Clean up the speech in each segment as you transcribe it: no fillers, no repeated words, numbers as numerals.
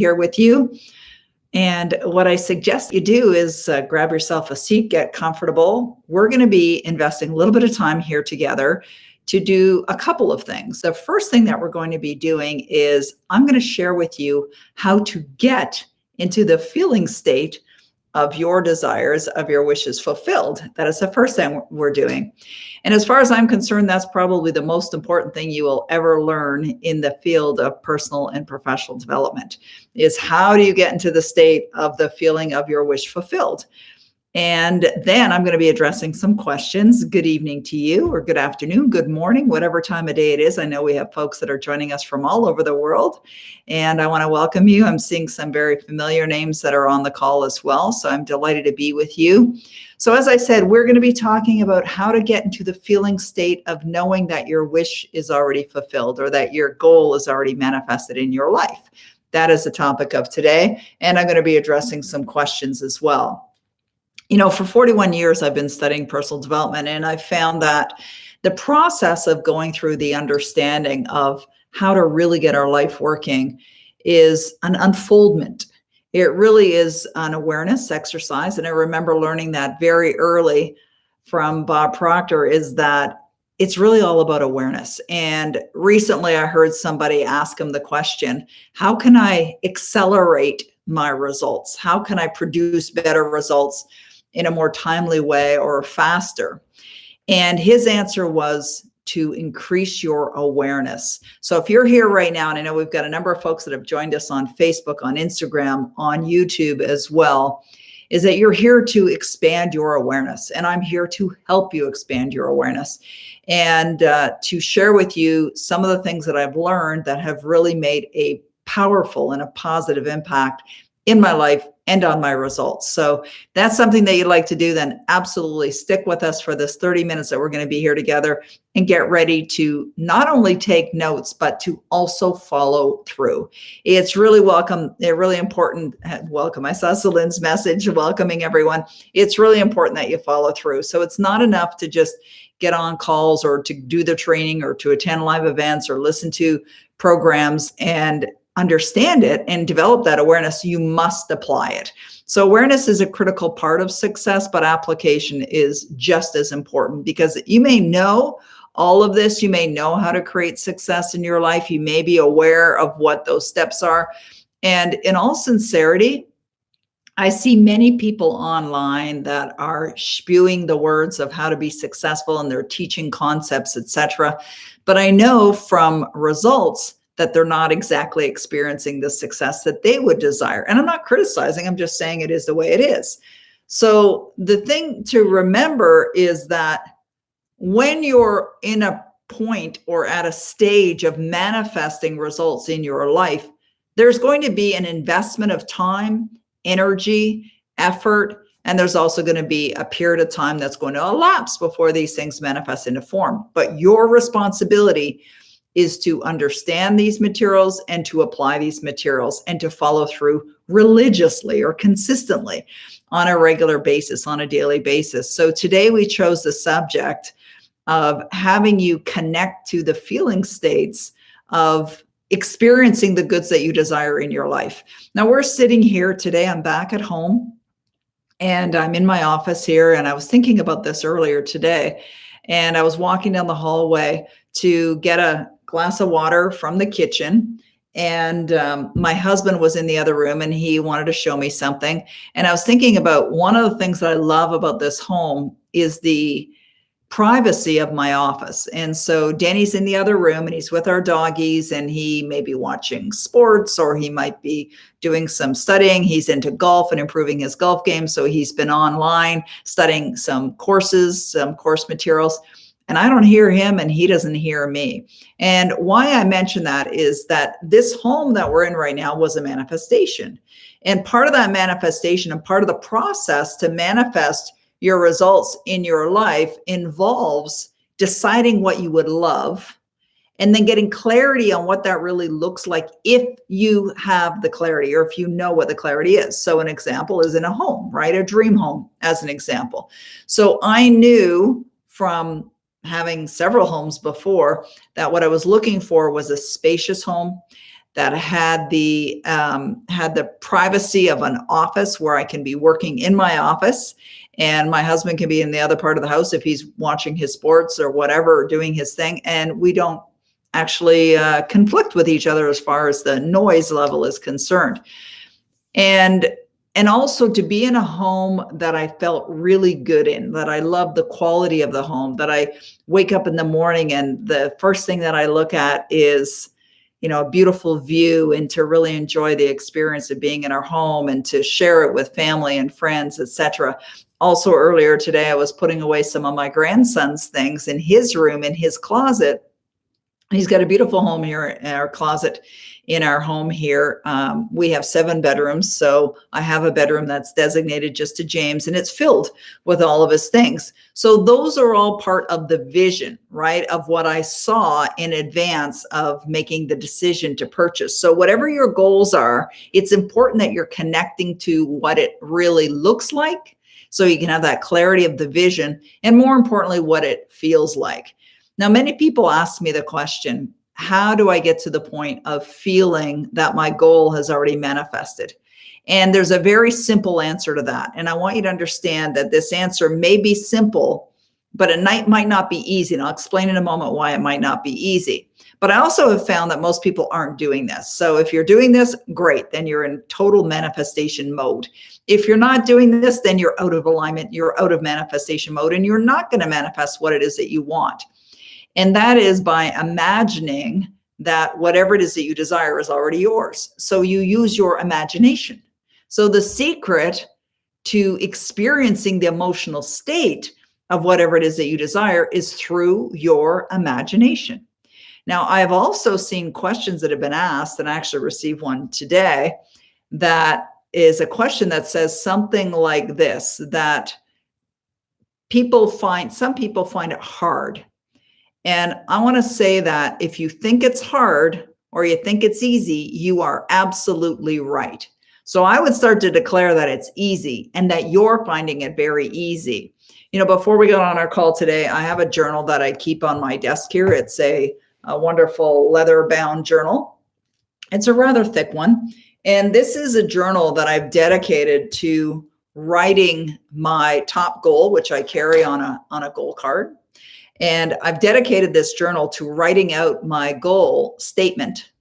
here with you. And what I suggest you do is grab yourself a seat, get comfortable. We're going to be investing a little bit of time here together to do a couple of things. The first thing that we're going to be doing is I'm going to share with you how to get into the feeling state of your desires, of your wishes fulfilled. That is the first thing we're doing. And as far as I'm concerned, that's probably the most important thing you will ever learn in the field of personal and professional development is how do you get into the state of the feeling of your wish fulfilled? And then I'm going to be addressing some questions. Good evening to you, or good afternoon, good morning, whatever time of day it is. I know we have folks that are joining us from all over the world, and I want to welcome you. I'm seeing some very familiar names that are on the call as well, so I'm delighted to be with you. So as I said, we're going to be talking about how to get into the feeling state of knowing that your wish is already fulfilled or that your goal is already manifested in your life. That is the topic of today, and I'm going to be addressing some questions as well. You know, for 41 years, I've been studying personal development, and I found that the process of going through the understanding of how to really get our life working is an unfoldment. It really is an awareness exercise. And I remember learning that very early from Bob Proctor is that it's really all about awareness. And recently I heard somebody ask him the question, how can I accelerate my results? How can I produce better results in a more timely way or faster? And his answer was to increase your awareness. So if you're here right now, and I know we've got a number of folks that have joined us on Facebook, on Instagram, on YouTube as well, is that you're here to expand your awareness. And I'm here to help you expand your awareness and to share with you some of the things that I've learned that have really made a powerful and a positive impact in my life and on my results. So that's something that you'd like to do, then absolutely stick with us for this 30 minutes that we're going to be here together and get ready to not only take notes, but to also follow through. It's really really important. Welcome. I saw Celine's message welcoming everyone. It's really important that you follow through. So it's not enough to just get on calls or to do the training or to attend live events or listen to programs and understand it and develop that awareness. You must apply it. So awareness is a critical part of success, but application is just as important because you may know all of this. You may know how to create success in your life. You may be aware of what those steps are. And in all sincerity, I see many people online that are spewing the words of how to be successful and they're teaching concepts, etc. But I know from results that they're not exactly experiencing the success that they would desire. And I'm not criticizing, I'm just saying it is the way it is. So the thing to remember is that when you're in a point or at a stage of manifesting results in your life, there's going to be an investment of time, energy, effort, and there's also going to be a period of time that's going to elapse before these things manifest into form. But your responsibility is to understand these materials and to apply these materials and to follow through religiously or consistently on a regular basis, on a daily basis. So today we chose the subject of having you connect to the feeling states of experiencing the goods that you desire in your life. Now we're sitting here today, I'm back at home and I'm in my office here, and I was thinking about this earlier today, and I was walking down the hallway to get a glass of water from the kitchen. And my husband was in the other room and he wanted to show me something. And I was thinking about one of the things that I love about this home is the privacy of my office. And so Danny's in the other room and he's with our doggies, and he may be watching sports or he might be doing some studying. He's into golf and improving his golf game. So he's been online studying some courses, some course materials. And I don't hear him and he doesn't hear me. And why I mention that is that this home that we're in right now was a manifestation. And part of that manifestation and part of the process to manifest your results in your life involves deciding what you would love and then getting clarity on what that really looks like if you have the clarity or if you know what the clarity is. So an example is in a home, right? A dream home as an example. So I knew from having several homes before that what I was looking for was a spacious home that had the privacy of an office where I can be working in my office, and my husband can be in the other part of the house if he's watching his sports or whatever, or doing his thing, and we don't actually conflict with each other as far as the noise level is concerned. And also to be in a home that I felt really good in, that I love the quality of the home, that I wake up in the morning and the first thing that I look at is, a beautiful view, and to really enjoy the experience of being in our home and to share it with family and friends, etc. Also, earlier today, I was putting away some of my grandson's things in his room, in his closet. He's got a beautiful home here in our closet in our home here. We have 7 bedrooms. So I have a bedroom that's designated just to James, and it's filled with all of his things. So those are all part of the vision, right, of what I saw in advance of making the decision to purchase. So whatever your goals are, it's important that you're connecting to what it really looks like, so you can have that clarity of the vision, and more importantly, what it feels like. Now, many people ask me the question, how do I get to the point of feeling that my goal has already manifested? And there's a very simple answer to that. And I want you to understand that this answer may be simple, but it might not be easy. And I'll explain in a moment why it might not be easy. But I also have found that most people aren't doing this. So if you're doing this, great, then you're in total manifestation mode. If you're not doing this, then you're out of alignment, you're out of manifestation mode, and you're not going to manifest what it is that you want. And that is by imagining that whatever it is that you desire is already yours. So you use your imagination. So the secret to experiencing the emotional state of whatever it is that you desire is through your imagination. Now, I've also seen questions that have been asked, and I actually received one today, that is a question that says something like this, that some people find it hard. And I want to say that if you think it's hard or you think it's easy, you are absolutely right. So I would start to declare that it's easy and that you're finding it very easy. Before we got on our call today, I have a journal that I keep on my desk here. It's a wonderful leather-bound journal. It's a rather thick one. And this is a journal that I've dedicated to writing my top goal, which I carry on a goal card. And I've dedicated this journal to writing out my goal statement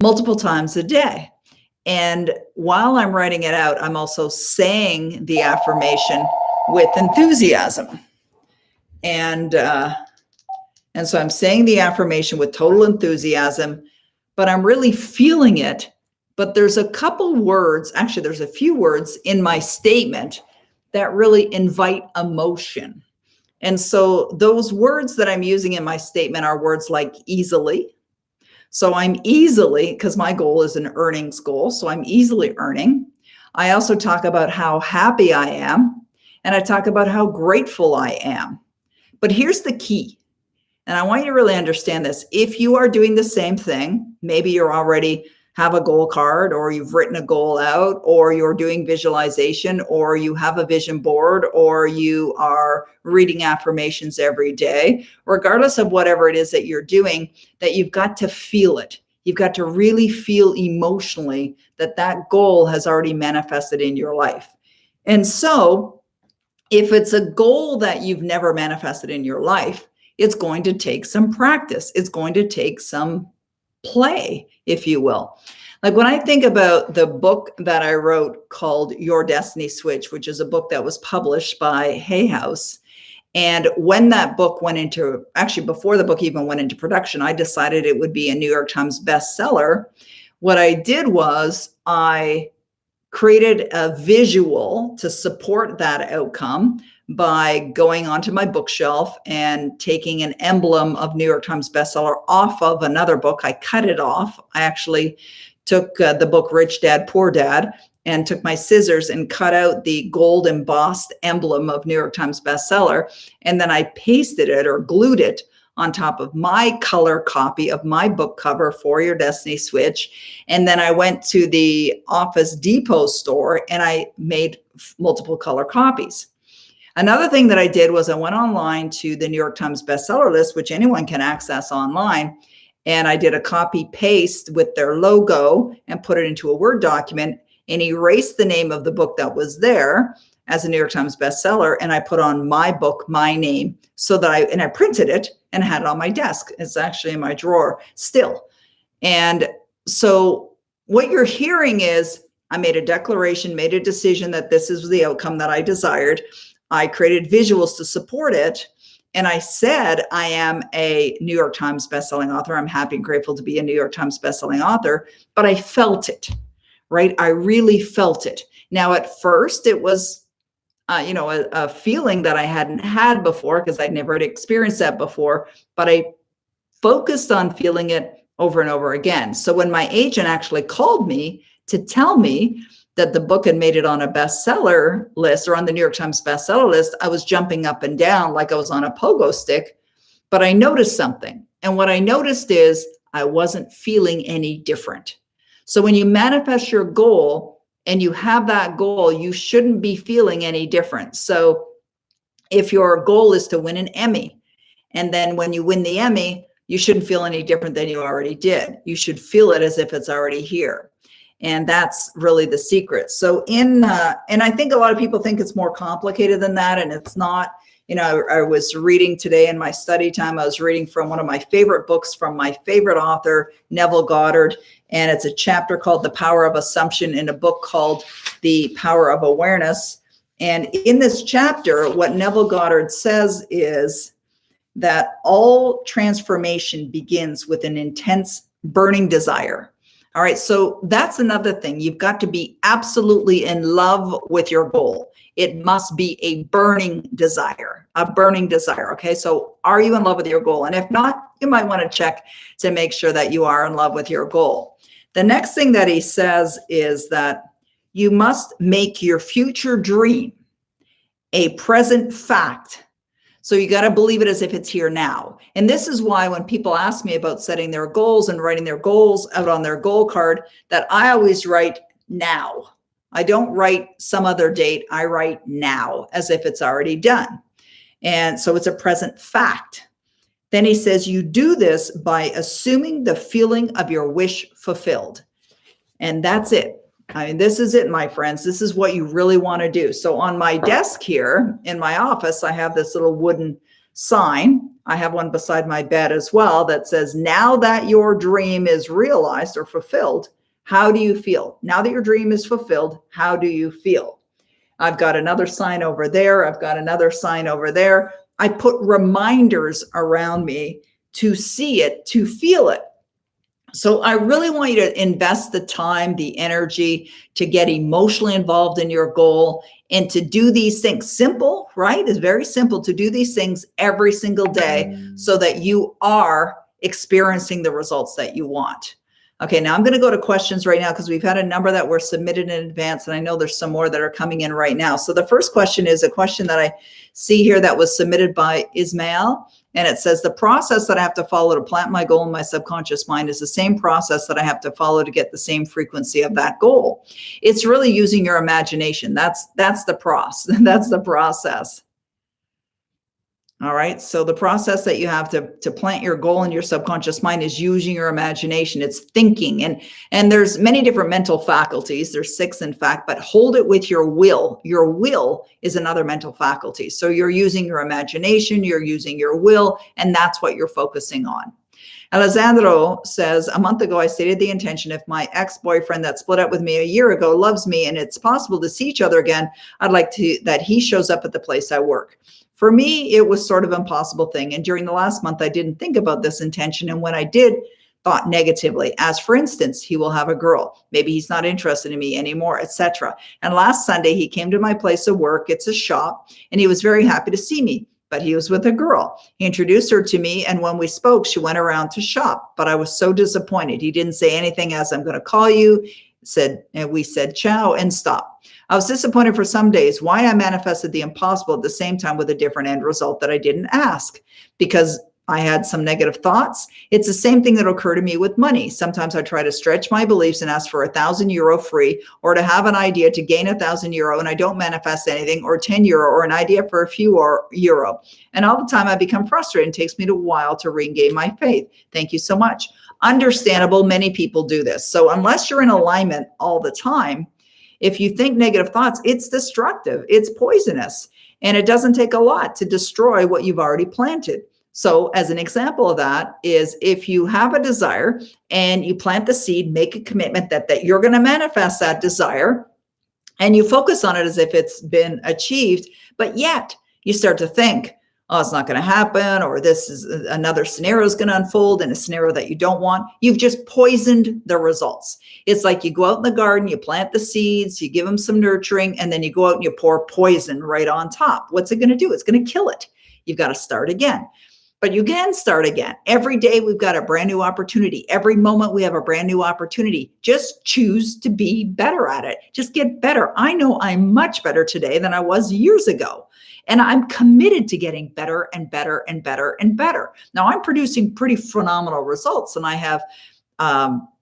multiple times a day. And while I'm writing it out, I'm also saying the affirmation with enthusiasm. And so I'm saying the affirmation with total enthusiasm, but I'm really feeling it. But there's a couple words, actually, there's a few words in my statement that really invite emotion. And so those words that I'm using in my statement are words like easily. So I'm easily, because my goal is an earnings goal, so I'm easily earning. I also talk about how happy I am, and I talk about how grateful I am. But here's the key, and I want you to really understand this. If you are doing the same thing, maybe you're already have a goal card, or you've written a goal out, or you're doing visualization, or you have a vision board, or you are reading affirmations every day, regardless of whatever it is that you're doing, that you've got to feel it. You've got to really feel emotionally that that goal has already manifested in your life. And so if it's a goal that you've never manifested in your life, it's going to take some practice. It's going to take some play, if you will. Like when I think about the book that I wrote called Your Destiny Switch, which is a book that was published by Hay House. And when that book before the book even went into production, I decided it would be a New York Times bestseller. What I did was I created a visual to support that outcome by going onto my bookshelf and taking an emblem of New York Times bestseller off of another book. I cut it off. I actually took the book Rich Dad, Poor Dad and took my scissors and cut out the gold embossed emblem of New York Times bestseller. And then I pasted it or glued it on top of my color copy of my book cover for Your Destiny Switch. And then I went to the Office Depot store and I made multiple color copies. Another thing that I did was I went online to the New York Times bestseller list, which anyone can access online. And I did a copy paste with their logo and put it into a Word document and erased the name of the book that was there as a New York Times bestseller. And I put on my book, my name, so that I printed it and had it on my desk. It's actually in my drawer still. And so what you're hearing is I made a declaration, made a decision that this is the outcome that I desired. I created visuals to support it. And I said, I am a New York Times bestselling author. I'm happy and grateful to be a New York Times bestselling author, but I felt it, right? I really felt it. Now, at first, it was, a feeling that I hadn't had before because I'd never had experienced that before, but I focused on feeling it over and over again. So when my agent actually called me to tell me that the book had made it on a bestseller list or on the New York Times bestseller list, I was jumping up and down like I was on a pogo stick, but I noticed something. And what I noticed is I wasn't feeling any different. So when you manifest your goal and you have that goal, you shouldn't be feeling any different. So if your goal is to win an Emmy, and then when you win the Emmy, you shouldn't feel any different than you already did. You should feel it as if it's already here. And that's really the secret. So and I think a lot of people think it's more complicated than that, and it's not. I was reading today in my study time, I was reading from one of my favorite books from my favorite author, Neville Goddard, and it's a chapter called The Power of Assumption in a book called The Power of Awareness. And in this chapter, what Neville Goddard says is that all transformation begins with an intense burning desire. All right, so that's another thing. You've got to be absolutely in love with your goal. It must be a burning desire, okay? So are you in love with your goal? And if not, you might want to check to make sure that you are in love with your goal. The next thing that he says is that you must make your future dream a present fact. So you got to believe it as if it's here now. And this is why when people ask me about setting their goals and writing their goals out on their goal card, that I always write now. I don't write some other date. I write now as if it's already done. And so it's a present fact. Then he says, you do this by assuming the feeling of your wish fulfilled. And that's it. I mean, this is it, my friends. This is what you really want to do. So on my desk here in my office, I have this little wooden sign. I have one beside my bed as well that says, now that your dream is realized or fulfilled, how do you feel? Now that your dream is fulfilled, how do you feel? I've got another sign over there. I've got another sign over there. I put reminders around me to see it, to feel it. So I really want you to invest the time, the energy to get emotionally involved in your goal and to do these things. Simple, right? It's very simple to do these things every single day so that you are experiencing the results that you want. Okay, now I'm going to go to questions right now because we've had a number that were submitted in advance, and I know there's some more that are coming in right now. So the first question is a question that I see here that was submitted by Ismail, and it says, the process that I have to follow to plant my goal in my subconscious mind is the same process that I have to follow to get the same frequency of that goal. It's really using your imagination. That's the process. That's the process. All right. So the process that you have to plant your goal in your subconscious mind is using your imagination. It's thinking. And there's many different mental faculties. There's 6, in fact, but hold it with your will. Your will is another mental faculty. So you're using your imagination, you're using your will, and that's what you're focusing on. Alessandro says, a month ago, I stated the intention, if my ex-boyfriend that split up with me a year ago loves me and it's possible to see each other again, I'd like that he shows up at the place I work. For me, it was sort of an impossible thing. And during the last month, I didn't think about this intention. And when I did, thought negatively, as for instance, he will have a girl. Maybe he's not interested in me anymore, etc. And last Sunday, he came to my place of work. It's a shop. And he was very happy to see me. But he was with a girl. He introduced her to me. And when we spoke, she went around to shop. But I was so disappointed. He didn't say anything as I'm going to call you. We said ciao and stop. I was disappointed for some days. Why I manifested the impossible at the same time with a different end result that I didn't ask, because I had some negative thoughts. It's the same thing that occur to me with money. Sometimes I try to stretch my beliefs and ask for €1,000 free, or to have an idea to gain €1,000 and I don't manifest anything, or €10 or an idea for a few euro. And all the time I become frustrated. It takes me a while to regain my faith. Thank you so much. Understandable. Many people do this. So unless you're in alignment all the time, if you think negative thoughts, it's destructive, it's poisonous, and it doesn't take a lot to destroy what you've already planted. So as an example of that is, if you have a desire and you plant the seed, make a commitment that you're going to manifest that desire, and you focus on it as if it's been achieved, but yet you start to think, oh, it's not going to happen, or this is another scenario is going to unfold in a scenario that you don't want. You've just poisoned the results. It's like you go out in the garden, you plant the seeds, you give them some nurturing, and then you go out and you pour poison right on top. What's it going to do? It's going to kill it. You've got to start again. But you can start again. Every day we've got a brand new opportunity. Every moment we have a brand new opportunity. Just choose to be better at it. Just get better. I know I'm much better today than I was years ago. And I'm committed to getting better and better and better and better. Now I'm producing pretty phenomenal results, and I have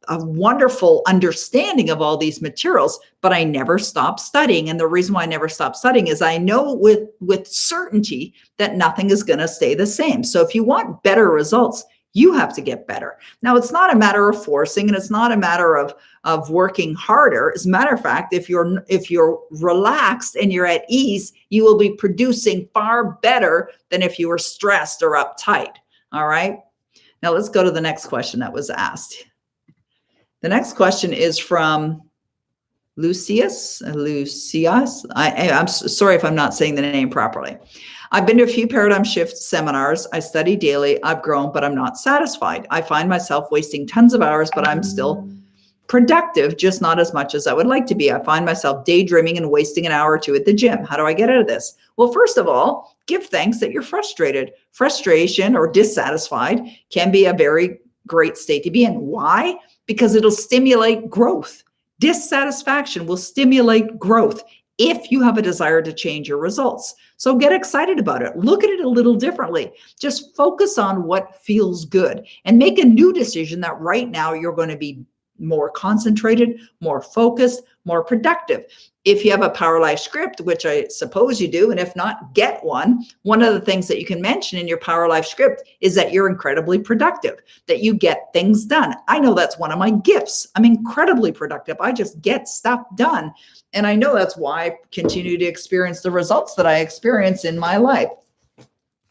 a wonderful understanding of all these materials, but I never stop studying. And the reason why I never stop studying is I know with certainty that nothing is going to stay the same. So if you want better results, you have to get better. Now, it's not a matter of forcing, and it's not a matter of working harder. As a matter of fact, if you're relaxed and you're at ease, you will be producing far better than if you were stressed or uptight. All right. Now let's go to the next question that was asked. The next question is from Lucius. I'm sorry if I'm not saying the name properly. I've been to a few paradigm shift seminars. I study daily. I've grown, but I'm not satisfied. I find myself wasting tons of hours, but I'm still productive, just not as much as I would like to be. I find myself daydreaming and wasting an hour or two at the gym. How do I get out of this? Well, first of all, give thanks that you're frustrated. Frustration or dissatisfied can be a very great state to be in. Why? Because it'll stimulate growth. Dissatisfaction will stimulate growth if you have a desire to change your results. So get excited about it. Look at it a little differently. Just focus on what feels good and make a new decision that right now you're going to be more concentrated, more focused, more productive. If you have a Power Life script, which I suppose you do, and if not, get one. One of the things that you can mention in your Power Life script is that you're incredibly productive, that you get things done. I know that's one of my gifts. I'm incredibly productive. I just get stuff done. And I know that's why I continue to experience the results that I experience in my life.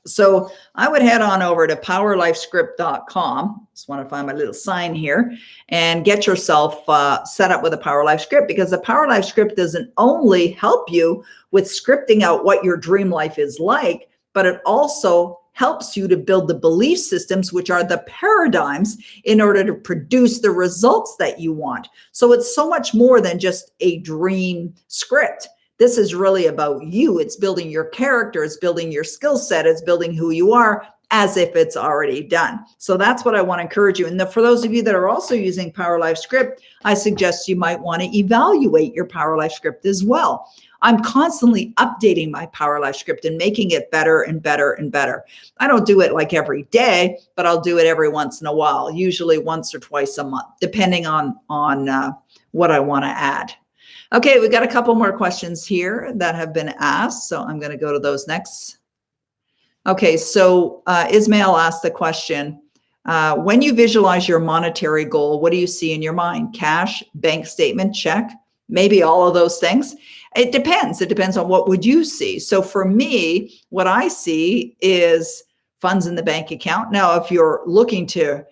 So I would head on over to powerlifescript.com. Just want to find my little sign here and get yourself set up with a Power Life script, because the Power Life script doesn't only help you with scripting out what your dream life is like, but it also helps you to build the belief systems, which are the paradigms in order to produce the results that you want. So it's so much more than just a dream script. This is really about you. It's building your character. It's building your skill set. It's building who you are as if it's already done. So that's what I want to encourage you. And for those of you that are also using Power Life Script, I suggest you might want to evaluate your Power Life Script as well. I'm constantly updating my Power Life Script and making it better and better and better. I don't do it like every day, but I'll do it every once in a while, usually once or twice a month, depending on what I want to add. Okay, we've got a couple more questions here that have been asked, so I'm going to go to those next. Okay, so Ismail asked the question, when you visualize your monetary goal, what do you see in your mind? Cash, bank statement, check, maybe all of those things? It depends. It depends on what would you see. So for me, what I see is funds in the bank account. Now, if you're looking to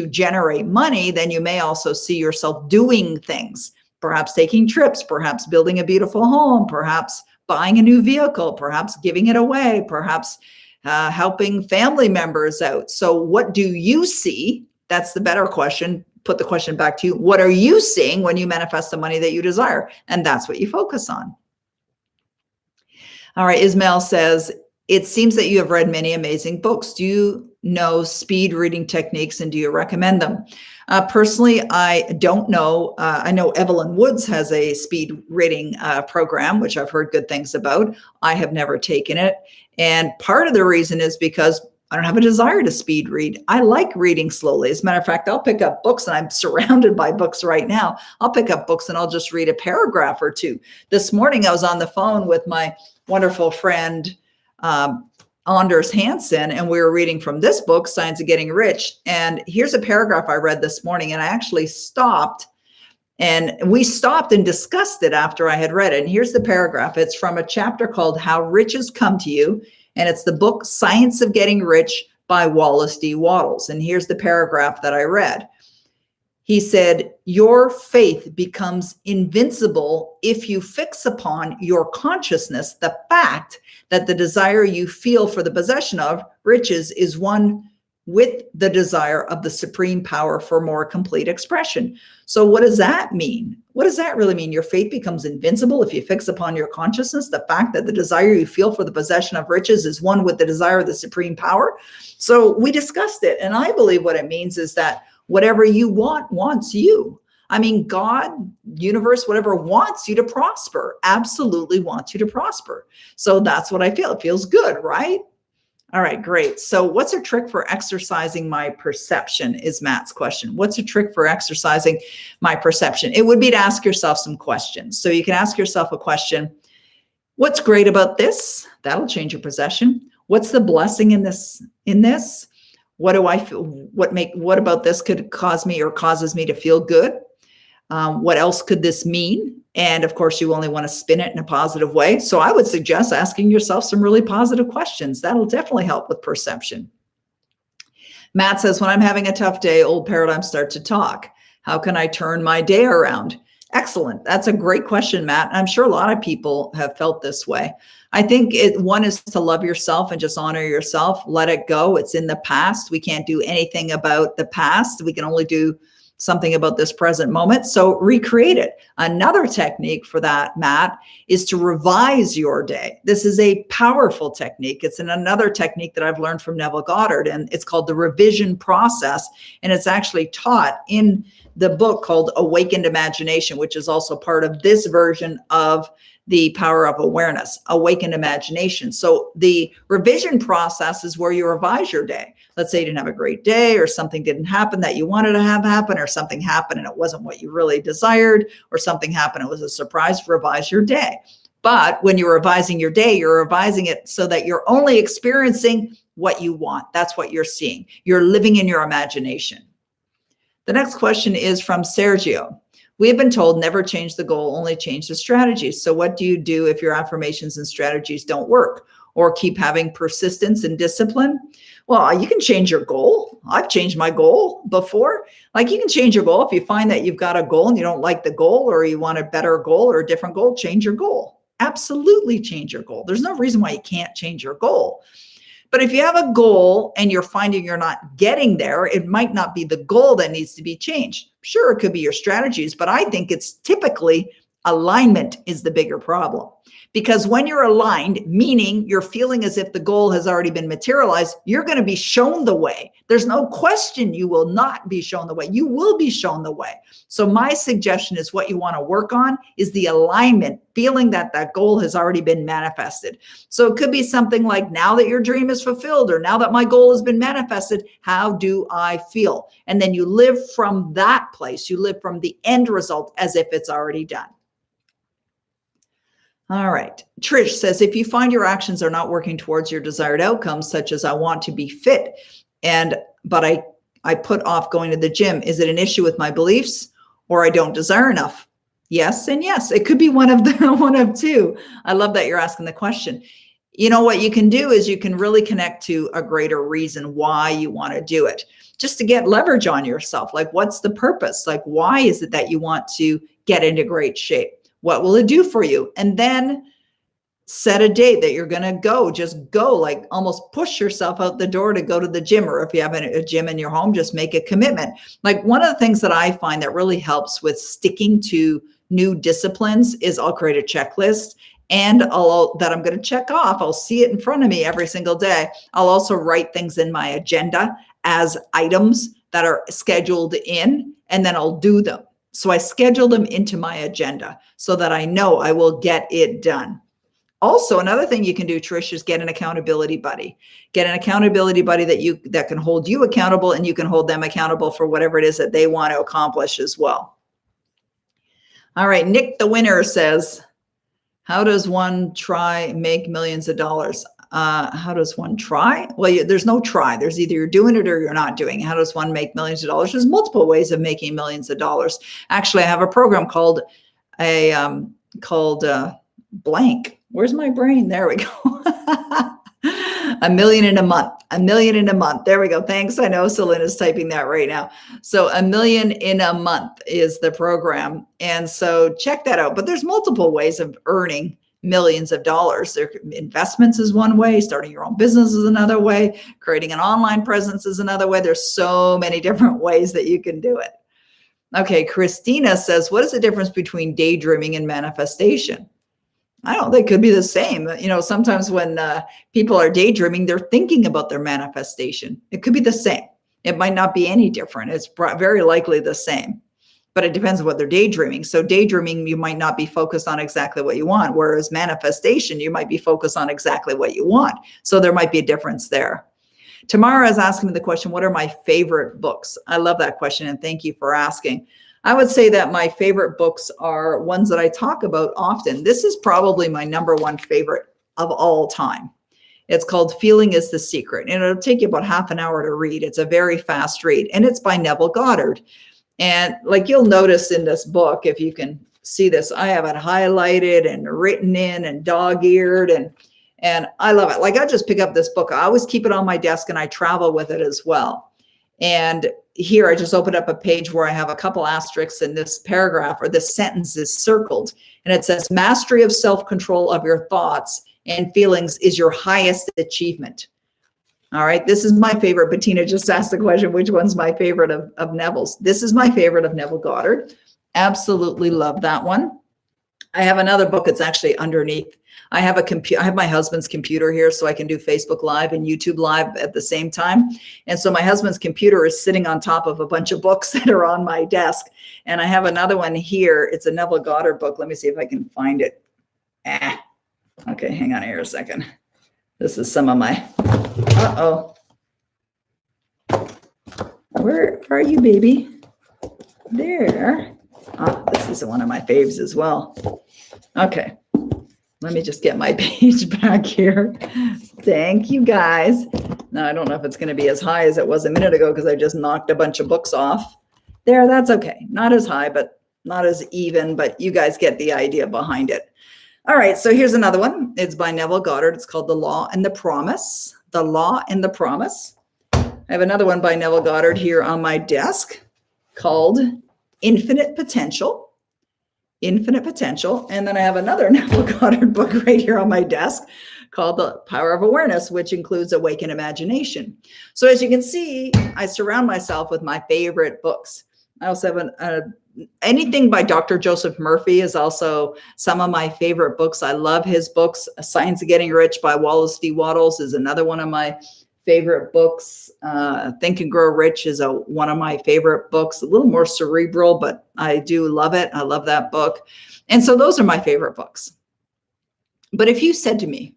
generate money, then you may also see yourself doing things. Perhaps taking trips, perhaps building a beautiful home, perhaps buying a new vehicle, perhaps giving it away, perhaps helping family members out. So what do you see? That's the better question. Put the question back to you. What are you seeing when you manifest the money that you desire? And that's what you focus on. All right, Ismail says, it seems that you have read many amazing books. Do you know speed reading techniques and do you recommend them? Personally, I don't know. I know Evelyn Woods has a speed reading program, which I've heard good things about. I have never taken it. And part of the reason is because I don't have a desire to speed read. I like reading slowly. As a matter of fact, I'll pick up books, and I'm surrounded by books right now. I'll pick up books and I'll just read a paragraph or two. This morning, I was on the phone with my wonderful friend, Anders Hansen, and we were reading from this book, Science of Getting Rich. And here's a paragraph I read this morning, and I actually stopped, and we stopped and discussed it after I had read it. And here's the paragraph. It's from a chapter called How Riches Come to You. And it's the book Science of Getting Rich by Wallace D. Wattles. And here's the paragraph that I read. He said, your faith becomes invincible if you fix upon your consciousness the fact that the desire you feel for the possession of riches is one with the desire of the supreme power for more complete expression. So what does that mean? What does that really mean? Your faith becomes invincible if you fix upon your consciousness the fact that the desire you feel for the possession of riches is one with the desire of the supreme power. So we discussed it, and I believe what it means is that whatever you want wants you. I mean, God, universe, whatever wants you to prosper, absolutely wants you to prosper. So that's what I feel. It feels good, right? All right, great. So what's a trick for exercising my perception is Matt's question. What's a trick for exercising my perception? It would be to ask yourself some questions. So you can ask yourself a question. What's great about this? That'll change your perception. What's the blessing in this? What do I feel? What about this could cause me or causes me to feel good? What else could this mean? And of course, you only want to spin it in a positive way. So I would suggest asking yourself some really positive questions. That'll definitely help with perception. Matt says, when I'm having a tough day, old paradigms start to talk. How can I turn my day around? Excellent. That's a great question, Matt. I'm sure a lot of people have felt this way. I think one is to love yourself and just honor yourself. Let it go. It's in the past. We can't do anything about the past. We can only do something about this present moment. So recreate it. Another technique for that, Matt, is to revise your day. This is a powerful technique. It's another technique that I've learned from Neville Goddard, and it's called the revision process. And it's actually taught in the book called Awakened Imagination, which is also part of this version of the Power of Awareness, Awakened Imagination. So the revision process is where you revise your day. Let's say you didn't have a great day, or something didn't happen that you wanted to have happen, or something happened and it wasn't what you really desired, or something happened, it was a surprise. Revise your day. But when you're revising your day, you're revising it so that you're only experiencing what you want. That's what you're seeing. You're living in your imagination. The next question is from Sergio. We have been told never change the goal, only change the strategies. So what do you do if your affirmations and strategies don't work, or keep having persistence and discipline? Well, you can change your goal. I've changed my goal before. Like, you can change your goal. If you find that you've got a goal and you don't like the goal, or you want a better goal or a different goal, change your goal. Absolutely change your goal. There's no reason why you can't change your goal. But if you have a goal and you're finding you're not getting there, it might not be the goal that needs to be changed. Sure, it could be your strategies, but I think it's typically alignment is the bigger problem. Because when you're aligned, meaning you're feeling as if the goal has already been materialized, you're going to be shown the way. There's no question you will not be shown the way. You will be shown the way. So my suggestion is, what you want to work on is the alignment, feeling that that goal has already been manifested. So it could be something like, now that your dream is fulfilled, or now that my goal has been manifested, how do I feel? And then you live from that place. You live from the end result as if it's already done. All right. Trish says, if you find your actions are not working towards your desired outcomes, such as I want to be fit, but I put off going to the gym, is it an issue with my beliefs, or I don't desire enough? Yes and yes. It could be one of two. I love that you're asking the question. You know, what you can do is you can really connect to a greater reason why you want to do it, just to get leverage on yourself. Like, what's the purpose? Like, why is it that you want to get into great shape? What will it do for you? And then set a date that you're going to go. Just go, like, almost push yourself out the door to go to the gym. Or if you have a gym in your home, just make a commitment. Like, one of the things that I find that really helps with sticking to new disciplines is I'll create a checklist, and that I'm going to check off. I'll see it in front of me every single day. I'll also write things in my agenda as items that are scheduled in, and then I'll do them. So I schedule them into my agenda so that I know I will get it done. Also, another thing you can do, Trish, is get an accountability buddy. Get an accountability buddy that can hold you accountable, and you can hold them accountable for whatever it is that they want to accomplish as well. All right, Nick the winner says, how does one try make millions of dollars? How does one try? Well, there's no try. There's either you're doing it or you're not doing it. How does one make millions of dollars? There's multiple ways of making millions of dollars. Actually, I have a program called blank. Where's my brain? There we go. $1 million in a month. $1 million in a month. There we go. Thanks. I know Selena's typing that right now. So $1 million in a month is the program. And so check that out. But there's multiple ways of earning millions of dollars. Investments is one way. Starting your own business is another way. Creating an online presence is another way. There's so many different ways that you can do it. Okay. Christina says, what is the difference between daydreaming and manifestation? I don't think it could be the same. Sometimes when people are daydreaming, they're thinking about their manifestation. It could be the same. It might not be any different. It's very likely the same, but it depends on what they're daydreaming. So daydreaming, you might not be focused on exactly what you want, whereas manifestation, you might be focused on exactly what you want. So there might be a difference there. Tamara is asking me the question, what are my favorite books? I love that question, and thank you for asking. I would say that my favorite books are ones that I talk about often. This is probably my number one favorite of all time. It's called Feeling is the Secret, and it'll take you about half an hour to read. It's a very fast read, and it's by Neville Goddard. And like you'll notice in this book, if you can see this, I have it highlighted and written in and dog-eared, and I love it. Like I just pick up this book. I always keep it on my desk, and I travel with it as well. And here I just opened up a page where I have a couple asterisks, and this paragraph or this sentence is circled, and it says, mastery of self-control of your thoughts and feelings is your highest achievement. All right. This is my favorite. Bettina just asked the question, which one's my favorite of Neville's? This is my favorite of Neville Goddard. Absolutely love that one. I have another book that's actually underneath. I have my husband's computer here, so I can do Facebook Live and YouTube Live at the same time. And so my husband's computer is sitting on top of a bunch of books that are on my desk. And I have another one here. It's a Neville Goddard book. Let me see if I can find it. Okay, hang on here a second. This is some of my, Where are you, baby? There. This is one of my faves as well. Okay. Let me just get my page back here. Thank you, guys. Now, I don't know if it's going to be as high as it was a minute ago because I just knocked a bunch of books off. There, that's okay. Not as high, but not as even, but you guys get the idea behind it. All right, so here's another one. It's by Neville Goddard. It's called The Law and the Promise. The Law and the Promise. I have another one by Neville Goddard here on my desk called Infinite Potential. Infinite Potential. And then I have another Neville Goddard book right here on my desk called The Power of Awareness, which includes Awaken Imagination. So as you can see, I surround myself with my favorite books. I also have anything by Dr. Joseph Murphy is also some of my favorite books. I love his books. Science of Getting Rich by Wallace D. Wattles is another one of my favorite books. Think and Grow Rich is one of my favorite books, a little more cerebral, but I do love it. I love that book. And so those are my favorite books. But if you said to me,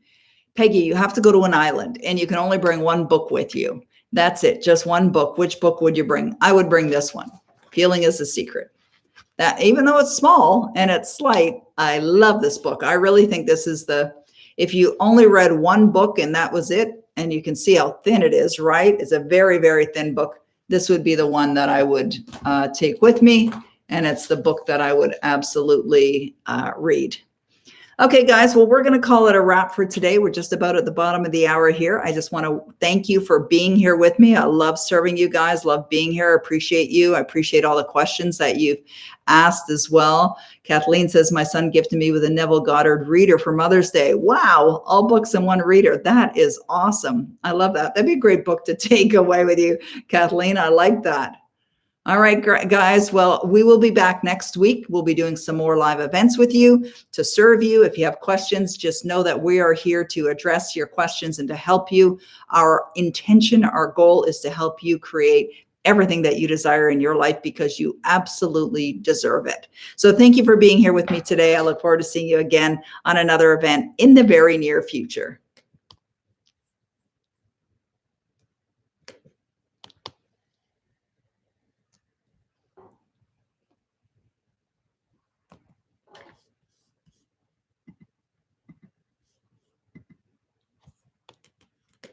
Peggy, you have to go to an island and you can only bring one book with you. That's it. Just one book. Which book would you bring? I would bring this one. Feeling is the Secret. That even though it's small and it's slight, I love this book. I really think this is if you only read one book and that was it, and you can see how thin it is, right? It's a very, very thin book. This would be the one that I would take with me. And it's the book that I would absolutely read. Okay, guys, well, we're going to call it a wrap for today. We're just about at the bottom of the hour here. I just want to thank you for being here with me. I love serving you guys, love being here. I appreciate you. I appreciate all the questions that you've asked as well. Kathleen says, my son gifted me with a Neville Goddard reader for Mother's Day. Wow, all books in one reader. That is awesome. I love that. That'd be a great book to take away with you, Kathleen. I like that. All right, guys. Well, we will be back next week. We'll be doing some more live events with you to serve you. If you have questions, just know that we are here to address your questions and to help you. Our intention, our goal is to help you create everything that you desire in your life because you absolutely deserve it. So thank you for being here with me today. I look forward to seeing you again on another event in the very near future.